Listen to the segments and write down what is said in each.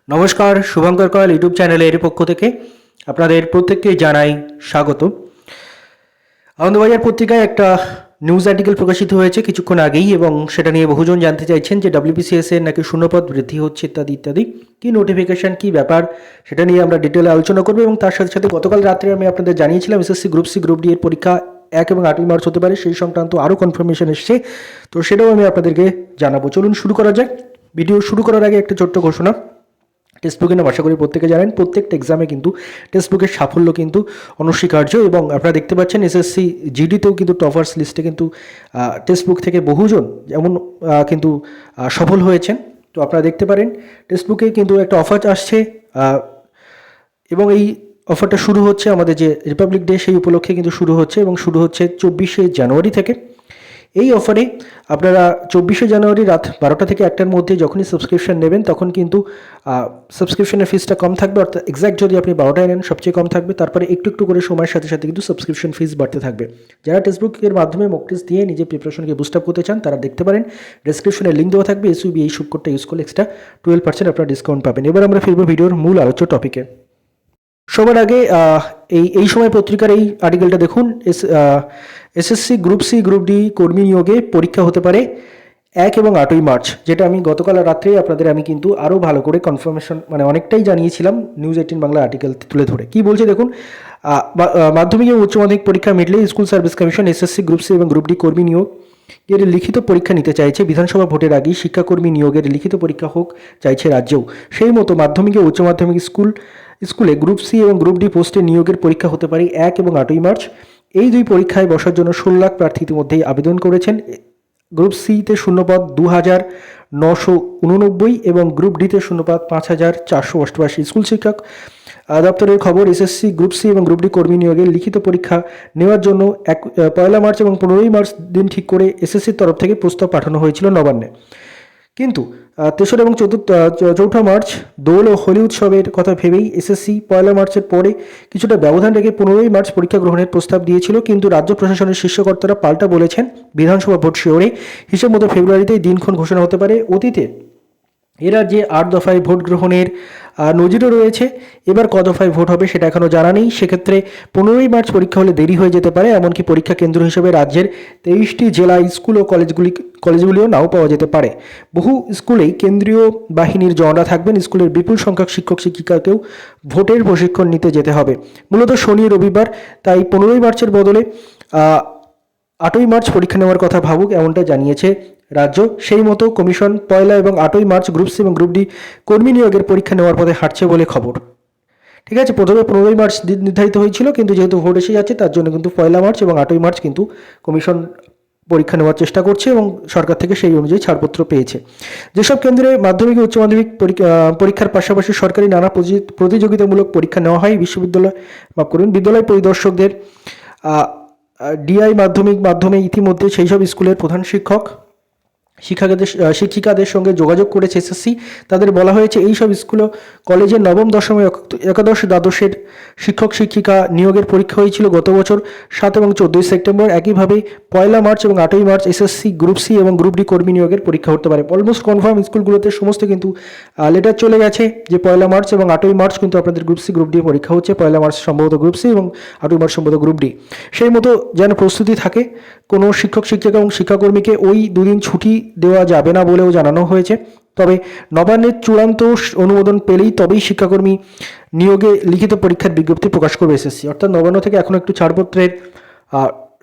নমস্কার, শুভঙ্কর কয়াল ইউটিউব চ্যানেলের পক্ষ থেকে আপনাদের প্রত্যেককে জানাই স্বাগত। আনন্দবাজার পত্রিকায় একটা নিউজ আর্টিকেল প্রকাশিত হয়েছে কিছুক্ষণ আগেই, এবং সেটা নিয়ে বহুজন জানতে চাইছেন যে WBCS এর নাকি শূন্যপদ বৃদ্ধি হচ্ছে ইত্যাদি ইত্যাদি। কী নোটিফিকেশান, কী ব্যাপার, সেটা নিয়ে আমরা ডিটেলে আলোচনা করবো। এবং তার সাথে সাথে গতকাল রাত্রে আমি আপনাদের জানিয়েছিলাম SSC group C group D এর পরীক্ষা 1 এবং 8 মার্চ হতে পারে, সেই সংক্রান্ত আরও কনফার্মেশন এসছে, তো সেটাও আমি আপনাদেরকে জানাবো। চলুন শুরু করা যাক। ভিডিও শুরু করার আগে একটা ছোট্ট ঘোষণা। টেক্সট বুকের নাম আশা করি প্রত্যেকে জানেন, প্রত্যেকটা এক্সামে কিন্তু টেক্সট বুকের সাফল্য কিন্তু অনস্বীকার্য, এবং আপনারা দেখতে পাচ্ছেন এসএসসি জিডিতেও কিন্তু টপার্স লিস্টে কিন্তু টেক্সট বুক থেকে বহুজন যেমন কিন্তু সফল হয়েছেন। তো আপনারা দেখতে পারেন টেক্সট বুকে কিন্তু একটা অফার আসছে, এবং এই অফারটা শুরু হচ্ছে আমাদের যে রিপাবলিক ডে সেই উপলক্ষে কিন্তু শুরু হচ্ছে, এবং শুরু হচ্ছে 24শে জানুয়ারি থেকে। এই অফারে আপনারা 24শে জানুয়ারি রাত 12টা থেকে 1টার মধ্যে যখনই সাবস্ক্রিপশন নেবেন তখন কিন্তু সাবস্ক্রিপশনের ফিসটা কম থাকবে, অর্থাৎ এক্স্যাক্ট যদি আপনি 12টায় নেন সবচেয়ে কম থাকবে, তারপরে একটু একটু করে সময়ের সাথে সাথে কিন্তু সাবস্ক্রিপশন ফিস বাড়তে থাকবে। যারা টেক্সটবুকের মাধ্যমে মক টেস্ট দিয়ে নিজের প্রিপারেশনকে বুস্ট আপ করতে চান তারা দেখতে পারেন, ডেসক্রিপশনে লিঙ্ক দেওয়া থাকবে, এসইবি এই সুট কোডটা ইউজ করলে এক্সট্রা 12% আপনারা ডিসকাউন্ট পাবেন। এবার আমরা ফিরবো ভিডিওর মূল আলোচ্য টপিকে। সবার আগে এই সময় পত্রিকার এই আর্টিকেলটা দেখুন। SSC group C group D কর্মী নিয়োগে পরীক্ষা হতে পারে 1 এবং 8ই মার্চ, যেটা আমি গতকাল রাত্রে আপনাদের আমি কিন্তু আরও ভালো করে কনফার্মেশন অনেকটাই জানিয়েছিলাম নিউজ 18 বাংলা আর্টিকেল তুলে ধরে। কি বলছে দেখুন, মাধ্যমিক এবং উচ্চ মাধ্যমিক পরীক্ষা মিটলে school service commission SSC group C এবং গ্রুপ ডি কর্মী নিয়োগ এর লিখিত পরীক্ষা নিতে চাইছে। বিধানসভা ভোটের আগেই শিক্ষাকর্মী নিয়োগের লিখিত পরীক্ষা হোক চাইছে রাজ্যেও। সেই মতো মাধ্যমিক ও উচ্চ মাধ্যমিক স্কুলে গ্রুপ সি এবং গ্রুপ ডি পোস্টে নিয়োগের পরীক্ষা হতে পারে 1 এবং 8ই মার্চ। এই দুই পরীক্ষায় বসার জন্য 16 লাখ প্রার্থী ইতিমধ্যেই আবেদন করেছেন। গ্রুপ সিতে শূন্যপদ 2989 এবং গ্রুপ ডিতে শূন্যপদ 5488। স্কুল শিক্ষক দপ্তরের খবর, এসএসসি গ্রুপ সি এবং গ্রুপ ডি কর্মী নিয়োগের লিখিত পরীক্ষা নেওয়ার জন্য 1 মার্চ এবং 15ই মার্চ দিন ঠিক করে এসএসসির তরফ থেকে প্রস্তাব পাঠানো হয়েছিল নবান্নে। কিন্তু 3রা এবং 4ঠা মার্চ দোল ও হোলি উৎসবের কথা ভেবেই এসএসসি 1 মার্চের পরে কিছুটা ব্যবধান রেখে 15ই মার্চ পরীক্ষা গ্রহণের প্রস্তাব দিয়েছিল, কিন্তু রাজ্য প্রশাসনের শীর্ষকর্তারা পাল্টা বলেছেন বিধানসভা ভোট শিওরে হিসেব মতো ফেব্রুয়ারিতেই দিনক্ষণ ঘোষণা হতে পারে। অতীতে এরা যে 8 দফায় ভোট গ্রহণের নজিরও রয়েছে, এবার ক দফায় ভোট হবে সেটা এখনও জানা নেই। সেক্ষেত্রে 15ই মার্চ পরীক্ষা হলে দেরি হয়ে যেতে পারে, এমনকি পরীক্ষা কেন্দ্র হিসেবে রাজ্যের 23টি জেলা স্কুল ও কলেজগুলিও নাও পাওয়া যেতে পারে। বহু স্কুলেই কেন্দ্রীয় বাহিনীর জওয়ানরা থাকবেন। স্কুলের বিপুল সংখ্যক শিক্ষক শিক্ষিকাকেও ভোটের প্রশিক্ষণ নিতে যেতে হবে, মূলত শনি রবিবার। তাই 15ই মার্চের বদলে 8ই মার্চ পরীক্ষা নেওয়ার কথা ভাবুক, এমনটা জানিয়েছে রাজ্য। সেই মতো কমিশন 1 এবং 8ই মার্চ গ্রুপ সি এবং গ্রুপ ডি কর্মী নিয়োগের পরীক্ষা নেওয়ার পথে হাঁটছে বলে খবর। ঠিক আছে, প্রথমে 15ই মার্চ নির্ধারিত হয়েছিল, কিন্তু যেহেতু ভোট এসে যাচ্ছে তার জন্য কিন্তু 1 মার্চ এবং 8ই মার্চ কিন্তু কমিশন পরীক্ষা নেওয়ার চেষ্টা করছে, এবং সরকার থেকে সেই অনুযায়ী ছাড়পত্র পেয়েছে। যেসব কেন্দ্রে মাধ্যমিক ও উচ্চ মাধ্যমিক পরীক্ষার পাশাপাশি সরকারি নানা প্রতিযোগিতামূলক পরীক্ষা নেওয়া হয়, বিদ্যালয় পরিদর্শকদের ডিআই মাধ্যমে ইতিমধ্যে সেই সব স্কুলের প্রধান শিক্ষিকাদের সঙ্গে যোগাযোগ করেছে এসএসসি। তাদের বলা হয়েছে এই সব স্কুল ও কলেজের নবম, দশম, একাদশ, দ্বাদশের শিক্ষক শিক্ষিকা নিয়োগের পরীক্ষা হয়েছিল গত বছর 7 এবং 14ই সেপ্টেম্বর। একইভাবে 1 মার্চ এবং 8ই মার্চ এসএসসি গ্রুপ সি এবং গ্রুপ ডি কর্মী নিয়োগের পরীক্ষা হতে পারে। অলমোস্ট কনফার্ম স্কুলগুলোতে সমস্ত কিন্তু লেটার চলে গেছে যে 1 মার্চ এবং 8ই মার্চ কিন্তু আপনাদের গ্রুপ সি গ্রুপ ডি পরীক্ষা হচ্ছে। 1 মার্চ সম্ভবত গ্রুপ সি এবং 8ই মার্চ সম্ভবত গ্রুপ ডি। সেই মতো যেন প্রস্তুতি থাকে। কোনো শিক্ষক শিক্ষিকা এবং শিক্ষাকর্মীকে ওই দুদিন ছুটি দেওয়া যাবে না বলেও জানানো হয়েছে। তবে নবান্নের চূড়ান্ত অনুমোদন পেলেই তবেই শিক্ষাকর্মী নিয়োগে লিখিত পরীক্ষার বিজ্ঞপ্তি প্রকাশ করবে এসএসসি। অর্থাৎ নবান্ন থেকে এখন একটু ছাড়পত্রের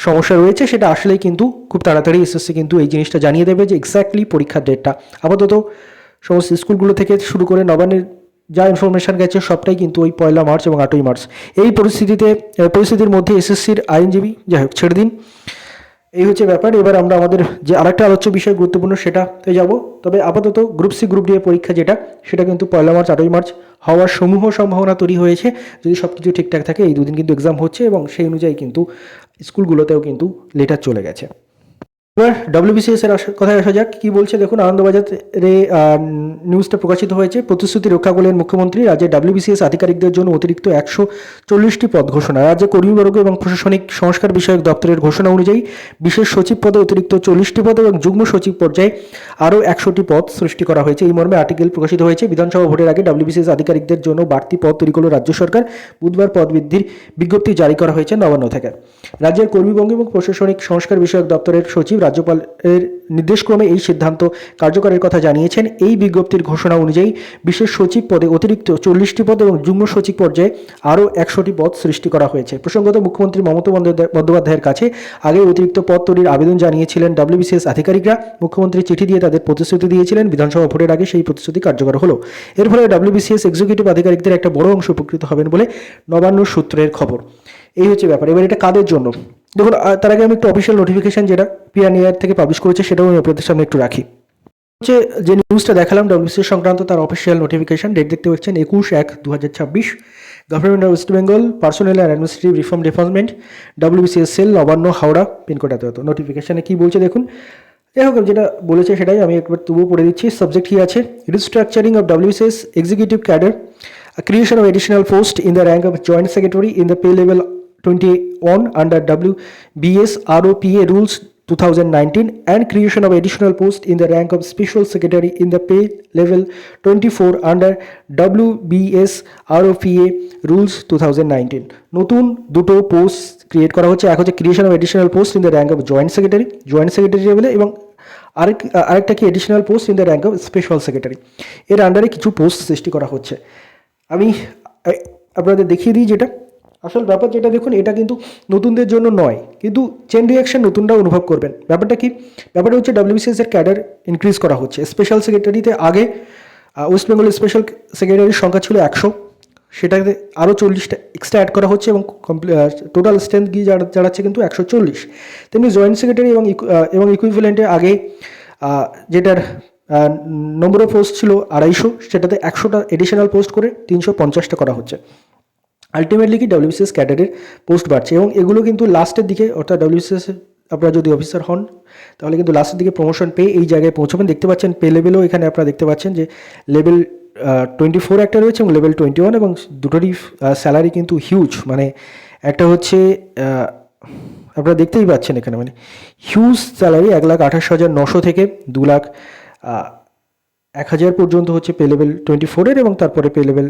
সমস্যা রয়েছে, সেটা আসলেই কিন্তু খুব তাড়াতাড়ি এসএসসি কিন্তু এই জিনিসটা জানিয়ে দেবে যে এক্স্যাক্টলি পরীক্ষার ডেটটা। আপাতত সমস্ত স্কুলগুলো থেকে শুরু করে নবান্নের যা ইনফরমেশান গেছে সবটাই কিন্তু ওই 1 মার্চ এবং 8ই মার্চ। এই পরিস্থিতির মধ্যে এসএসসির আইনজীবী যাই হোক ছেড়ে দিন, এই হচ্ছে ব্যাপার। এবার আমরা আমাদের যে আরেকটা আলোচ্য বিষয় গুরুত্বপূর্ণ সেটাতে যাব। তবে আপাতত গ্রুপ সি গ্রুপ ডি এর পরীক্ষা সেটা কিন্তু 1 মার্চ 8ই মার্চ হওয়ার সম্ভাবনা তৈরি হয়েছে, যদি সব কিছু ঠিকঠাক থাকে। এই দুদিন কিন্তু এক্সাম হচ্ছে, এবং সেই অনুযায়ী কিন্তু স্কুলগুলোতেও কিন্তু লেটার চলে গেছে। এবার ডব্লিউবিসিএস এর কথায় আসা যাক, কি বলছে দেখুন। আনন্দবাজারে নিউজটা প্রকাশিত হয়েছে। প্রতিশ্রুতি রক্ষা করলেন মুখ্যমন্ত্রী। রাজ্যে ডব্লিউবিসিএস আধিকারিকদের জন্য অতিরিক্ত 140টি পদ ঘোষণা। রাজ্যে কর্মীবর্গ এবং প্রশাসনিক সংস্কার বিষয়ক দপ্তরের ঘোষণা অনুযায়ী বিশেষ সচিব পদে অতিরিক্ত 40টি পদ এবং যুগ্ম সচিব পর্যায়ে আরও 100টি পদ সৃষ্টি করা হয়েছে। এই মর্মে আর্টিকেল প্রকাশিত হয়েছে। বিধানসভা ভোটের আগে ডব্লিউবিসিএস আধিকারিকদের জন্য বাড়তি পদ তৈরি করল রাজ্য সরকার। বুধবার পদ বৃদ্ধির বিজ্ঞপ্তি জারি করা হয়েছে নবান্ন থেকে। রাজ্যের কর্মীবর্গ এবং প্রশাসনিক সংস্কার বিষয়ক দপ্তরের সচিব রাজ্যপালের নির্দেশক্রমে এই সিদ্ধান্ত কার্যকরের কথা জানিয়েছেন। এই বিজ্ঞপ্তির ঘোষণা অনুযায়ী বিশেষ সচিব পদে অতিরিক্ত 40টি পদ এবং যুগ্ম সচিব পর্যায়ে আরও 100টি পদ সৃষ্টি করা হয়েছে। প্রসঙ্গত, মুখ্যমন্ত্রী মমতা বন্দ্যোপাধ্যায়ের কাছে আগে অতিরিক্ত পদ তৈরির আবেদন জানিয়েছিলেন ডব্লিউবিসিএস আধিকারিকরা। মুখ্যমন্ত্রী চিঠি দিয়ে তাদের প্রতিশ্রুতি দিয়েছিলেন। বিধানসভা ভোটের আগে সেই প্রতিশ্রুতি কার্যকর হলো। এর ফলে ডব্লিউবিসিএস এক্সিকিউটিভ আধিকারিকদের একটা বড় অংশ উপকৃত হবেন বলে নবান্ন সূত্রের খবর। এই হচ্ছে ব্যাপার। এবার এটা কাদের জন্য দেখুন, তার আগে আমি একটু অফিসিয়াল নোটিফিকেশন যেটা পিআরনিআর থেকে পাবলিশ করেছে সেটাও আমি আপনাদের সামনে একটু রাখি। হচ্ছে যে নিউজটা দেখালাম ডব্লিউবিসিএস সংক্রান্ত, তার অফিসিয়াল নোটিফিকেশন। ডেট দেখতে পাচ্ছেন 21/1/2026। Government of West Bengal, personal and administrative reform department, WBCS cell, Nabanna, Howrah, pin code এত। নোটিফিকেশনে কি বলছে দেখুন। যাই হোক, যেটা বলেছে সেটাই আমি একবার তবুও পড়ে দিচ্ছি। সাবজেক্ট কি আছে: restructuring of WBCS executive cadre, creation of additional post in the rank of joint secretary in the pay level 21 under WBS ROPA rules 2019 and creation of additional post in the rank of special secretary in the pay level 24 under WBS ROPA rules 2019। নতুন দুটো post create করা হচ্ছে। এক হচ্ছে creation of additional post in the rank of joint secretary লেভেলে, এবং আরেকটা কি additional post in the rank of special secretary. এর আন্ডারে কিছু পোস্ট সৃষ্টি করা হচ্ছে। আমি আপনাদের দেখিয়ে দিই যেটা আসল ব্যাপার। যেটা দেখুন, এটা কিন্তু নতুনদের জন্য নয়, কিন্তু চেন রিয়াকশন নতুনরা অনুভব করবেন। ব্যাপারটা কি? ব্যাপারটা হচ্ছে ডব্লিউবিসিএস এর ক্যাডার ইনক্রিজ করা হচ্ছে। স্পেশাল সেক্রেটারিতে আগে ওয়েস্ট বেঙ্গলের স্পেশাল সেক্রেটারির সংখ্যা ছিল 100, সেটাতে আরও 40টা এক্সট্রা অ্যাড করা হচ্ছে এবং টোটাল স্ট্রেংথ গিয়ে দাঁড়াচ্ছে কিন্তু 140। তেমনি জয়েন্ট সেক্রেটারি এবং ইকুইভ্যালেন্টে আগে যেটার নম্বর অফ পোস্ট ছিল 250, সেটাতে 100টা এডিশনাল পোস্ট করে 350টা করা হচ্ছে। আলটিমেটলি কি ডব্লিউবিসিএস ক্যাডারের পোস্ট বাড়ছে, এবং এগুলো কিন্তু লাস্টের দিকে, অর্থাৎ ডব্লিউবিসিএস আপনারা যদি অফিসার হন তাহলে কিন্তু লাস্টের দিকে প্রমোশন পেয়ে এই জায়গায় পৌঁছবেন। দেখতে পাচ্ছেন পে লেভেলও এখানে আপনারা দেখতে পাচ্ছেন যে লেভেল 24 একটা রয়েছে এবং লেভেল 21, এবং দুটোরই স্যালারি কিন্তু হিউজ। মানে একটা হচ্ছে আপনারা দেখতেই পাচ্ছেন এখানে, মানে হিউজ স্যালারি 1,28,900 থেকে 2,01,000 পর্যন্ত হচ্ছে পে লেভেল 24-এর, এবং তারপরে পে লেভেল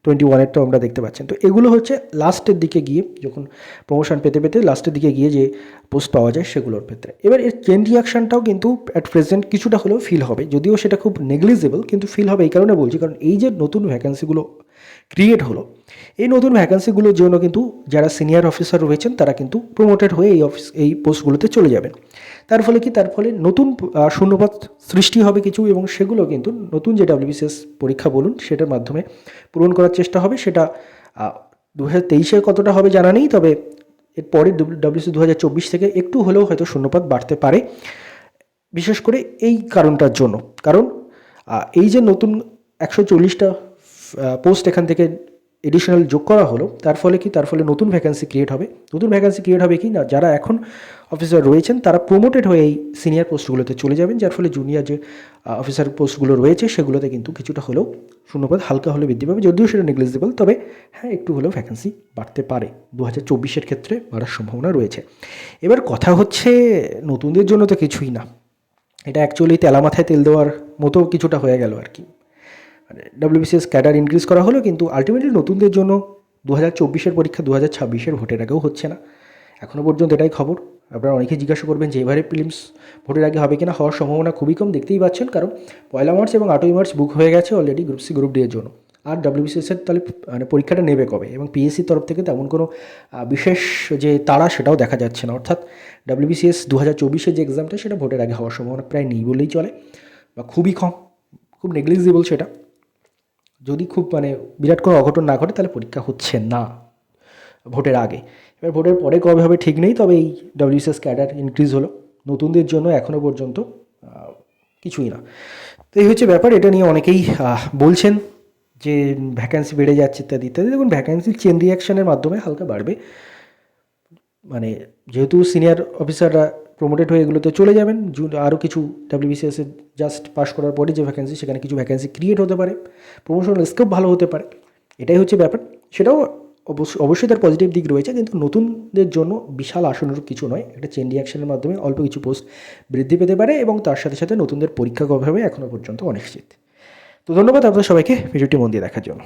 21-এরটাও আমরা দেখতে পাচ্ছেন। তো এগুলো হচ্ছে লাস্টের দিকে গিয়ে, যখন প্রমোশন পেতে পেতে লাস্টের দিকে গিয়ে যে পোস্ট পাওয়া যায় সেগুলোর ক্ষেত্রে। এবার এর চেন রিয়াকশানটাও কিন্তু অ্যাট প্রেজেন্ট কিছুটা হলেও ফিল হবে, যদিও সেটা খুব নেগলিজেবল, কিন্তু ফিল হবে। এই কারণে বলছি, কারণ এই যে নতুন ভ্যাকেন্সিগুলো ক্রিয়েট হলো, এই নতুন ভ্যাকেন্সিগুলোর জন্য কিন্তু যারা সিনিয়র অফিসার রয়েছেন তারা কিন্তু প্রমোটেড হয়ে এই পোস্টগুলোতে চলে যাবেন। তার ফলে নতুন শূন্যপদ সৃষ্টি হবে কিছু, এবং সেগুলো কিন্তু নতুন যে ডব্লিউবিসিএস পরীক্ষা বলুন সেটার মাধ্যমে পূরণ করার চেষ্টা হবে। সেটা 2023-এ কতটা হবে জানা নেই, তবে এরপরে ডব্লিউবিসিএস 2024 থেকে একটু হলেও হয়তো শূন্যপদ বাড়তে পারে, বিশেষ করে এই কারণটার জন্য। কারণ এই যে নতুন 140টা পোস্ট এখান থেকে এডিশনাল যোগ করা হলো, তার ফলে নতুন ভ্যাকেন্সি ক্রিয়েট হবে। নতুন ভ্যাকেন্সি ক্রিয়েট হবে কি না, যারা এখন অফিসার রয়েছেন তারা প্রমোটেড হয়ে এই সিনিয়র পোস্টগুলোতে চলে যাবেন, যার ফলে জুনিয়র যে অফিসার পোস্টগুলো রয়েছে সেগুলোতে কিন্তু কিছুটা হলেও শূন্যপদ হালকা হলে বৃদ্ধি পাবে, যদিও সেটা নেগলিজেবল, তবে হ্যাঁ একটু হলেও ভ্যাকেন্সি বাড়তে পারে। 2024-এর ক্ষেত্রে বাড়ার সম্ভাবনা রয়েছে। এবার কথা হচ্ছে, নতুনদের জন্য তো কিছুই না, এটা অ্যাকচুয়ালি তেলা মাথায় তেল দেওয়ার মতো কিছুটা হয়ে গেল আর কি। মানে ডব্লিউবিসিএস ক্যাডার ইনক্রিজ করা হলো, কিন্তু আলটিমেটলি নতুনদের জন্য 2024-এর পরীক্ষা 2026-এর ভোটের আগেও হচ্ছে না এখনও পর্যন্ত, এটাই খবর। আপনারা অনেকেই জিজ্ঞাসা করবেন যে এবারে প্রিলিমস ভোটের আগে হবে কিনা, হওয়ার সম্ভাবনা খুবই কম, দেখতেই পাচ্ছেন, কারণ 1 মার্চ এবং 8 মার্চ বুক হয়ে গেছে already group C group D এর জন্য। আর ডব্লিউবিসিএসের তাহলে মানে পরীক্ষাটা নেবে কবে, এবং পিএসসির তরফ থেকে তেমন কোনো বিশেষ যে তাড়া সেটাও দেখা যাচ্ছে না। অর্থাৎ ডব্লিউবিসিএস 2024-এর যে এক্সামটা সেটা ভোটের আগে হওয়ার সম্ভাবনা প্রায় নেই বললেই চলে, বা খুবই কম, খুব নেগলিজেবল সেটা। যদি খুব মানে বিরাট কোনো অঘটন না ঘটে তাহলে পরীক্ষা হচ্ছে না ভোটের আগে। এবার ভোটের পরে কবে হবে ঠিক নেই, তবে এই ডব্লিউবিসিএস ক্যাডার ইনক্রিজ হলো, নতুনদের জন্য এখনও পর্যন্ত কিছুই না। তো এই হচ্ছে ব্যাপার। এটা নিয়ে অনেকেই বলছেন যে ভ্যাকেন্সি বেড়ে যাচ্ছে ইত্যাদি ইত্যাদি। দেখুন, ভ্যাকেন্সি চেন রিয়াকশানের মাধ্যমে হালকা বাড়বে, মানে যেহেতু সিনিয়র অফিসাররা প্রমোটেড হয়ে এগুলোতে চলে যাবেন। আরও কিছু ডাব্লিউবিসিএসে জাস্ট পাস করার পরে যে ভ্যাকেন্সি, সেখানে কিছু ভ্যাকেন্সি ক্রিয়েট হতে পারে, প্রমোশনাল স্কোপ ভালো হতে পারে, এটাই হচ্ছে ব্যাপার। সেটাও অবশ্যই তার পজিটিভ দিক রয়েছে, কিন্তু নতুনদের জন্য বিশাল আশানুরূপ কিছু নয়। একটা চেন রিয়াকশনের মাধ্যমে অল্প কিছু পোস্ট বৃদ্ধি পেতে পারে এবং তার সাথে সাথে নতুনদের পরীক্ষা কবে হবে এখনও পর্যন্ত অনিশ্চিত। তো ধন্যবাদ আপনাদের সবাইকে ভিডিওটি মন দিয়ে দেখার জন্য।